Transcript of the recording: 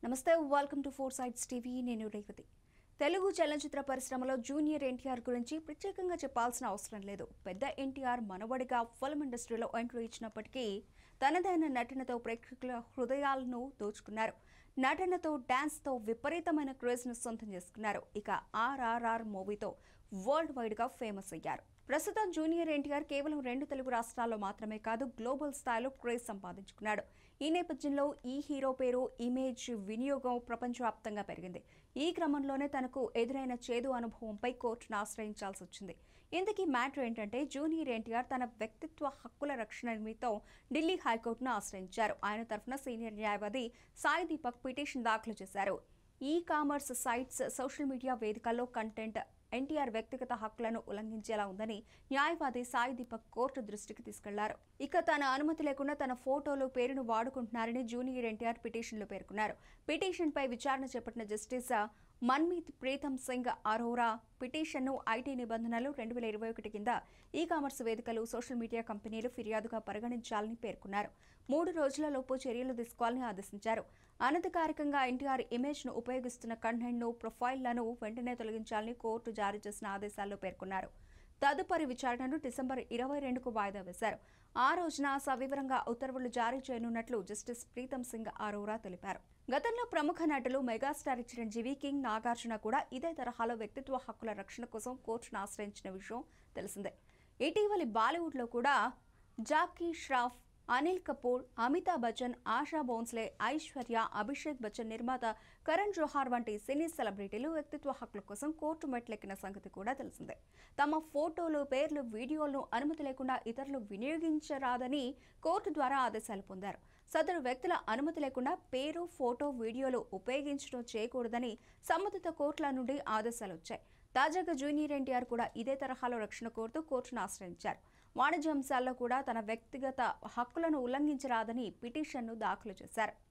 నమస్తే welcome to four sides TV నేను రేవతి తెలుగు చలనచిత్ర పరిశ్రమలో జూనియర్ ఎన్టీఆర్ గురించి ప్రత్యేకంగా చెప్పాల్సిన అవసరం లేదు. పెద్ద ఎన్టీఆర్ మనవడిగా ఫిల్మ్ ఇండస్ట్రీలో ఎంట్రీ ఇచ్చినప్పటికీ తనదైన నటనతో ప్రేక్షకుల హృదయాలను దోచుకున్నారు. నటనతో డాన్స్తో విపరీతమైన క్రేజ్ను సొంతం చేసుకున్నారు. ఇక ఆర్ఆర్ఆర్ మూవీతో వరల్డ్ వైడ్గా ఫేమస్ అయ్యారు. ప్రస్తుతం జూనియర్ ఎన్టీఆర్ కేవలం 2 తెలుగు రాష్ట్రాల్లో మాత్రమే కాదు గ్లోబల్ స్థాయిలో క్రేజ్ సంపాదించుకున్నాడు. ఈ నేపథ్యంలో ఈ హీరో పేరు, ఇమేజ్ వినియోగం ప్రపంచవ్యాప్తంగా పెరిగింది. ఈ క్రమంలోనే తనకు ఎదురైన చేదు అనుభవంపై కోర్టును ఆశ్రయించాల్సి వచ్చింది. ఇంతకీ మ్యాటర్ ఏంటంటే జూనియర్ ఎన్టీఆర్ తన వ్యక్తిత్వ హక్కుల రక్షణ నిమిత్తం ఢిల్లీ హైకోర్టును ఆశ్రయించారు. ఆయన తరఫున సీనియర్ న్యాయవాది సాయి దీపక్ పిటిషన్ దాఖలు చేశారు. E commerce sites, social media వేదికల్లో కంటెంట్ ఎన్టీఆర్ వ్యక్తిగత హక్కులను ఉల్లంఘించేలా ఉందని న్యాయవాది సాయి దీపక్ కోర్టు దృష్టికి తీసుకెళ్లారు. ఇక తన అనుమతి లేకుండా తన ఫోటోలు, పేరును వాడుకుంటున్నారని జూనియర్ ఎన్టీఆర్ పిటిషన్లో పేర్కొన్నారు. పిటిషన్పై విచారణ చేపట్టిన జస్టిస్ మన్మీత్ ప్రీతం సింగ్ అరోరా పిటిషన్ను ఐటీ నిబంధనలు 2021 కింద ఈ కామర్స్ వేదికలు, సోషల్ మీడియా కంపెనీలు ఫిర్యాదుగా పరిగణించాలని పేర్కొన్నారు. 3 రోజులలోపు చర్యలు తీసుకోవాలని ఆదేశించారు. అనధికారికంగా ఎన్టీఆర్ ఇమేజ్ను ఉపయోగిస్తున్న కంటెంట్ను, ప్రొఫైల్లను వెంటనే తొలగించాలని కోర్టు జారీ చేసిన ఆదేశాల్లో పేర్కొన్నారు. తదుపరి విచారణను డిసెంబర్ 22కు వాయిదా వేశారు. ఆ రోజున సవివరంగా ఉత్తర్వులు జారీ చేయనున్నట్లు జస్టిస్ ప్రీతం సింగ్ అరోరా తెలిపారు. గతంలో ప్రముఖ నటులు మెగాస్టార్ చిరంజీవి, కింగ్ నాగార్జున కూడా ఇదే తరహాలో వ్యక్తిత్వ హక్కుల రక్షణ కోసం కోర్టును ఆశ్రయించిన విషయం తెలిసిందే. ఇటీవలి బాలీవుడ్లో కూడా జాకీ ష్రాఫ్, అనిల్ కపూర్, అమితాబ్ బచ్చన్, ఆశా భోన్స్లే, ఐశ్వర్య, అభిషేక్ బచ్చన్, నిర్మాత కరణ్ జోహార్ వంటి సినీ సెలబ్రిటీలు వ్యక్తిత్వ హక్కుల కోసం కోర్టు మెట్లెక్కిన సంగతి కూడా తెలిసిందే. తమ ఫోటోలు, పేర్లు, వీడియోలను అనుమతి లేకుండా ఇతరులు వినియోగించరాదని కోర్టు ద్వారా ఆదేశాలు పొందారు. సదరు వ్యక్తుల అనుమతి లేకుండా పేరు, ఫోటో, వీడియోలు ఉపయోగించడం చేయకూడదని సంబంధిత కోర్టుల నుండి ఆదేశాలు వచ్చాయి. తాజాగా జూనియర్ ఎన్టీఆర్ కూడా ఇదే తరహాలో రక్షణ కోరుతూ కోర్టును ఆశ్రయించారు. వాణిజ్య అంశాల్లో కూడా తన వ్యక్తిగత హక్కులను ఉల్లంఘించరాదని పిటిషన్ను దాఖలు చేశారు.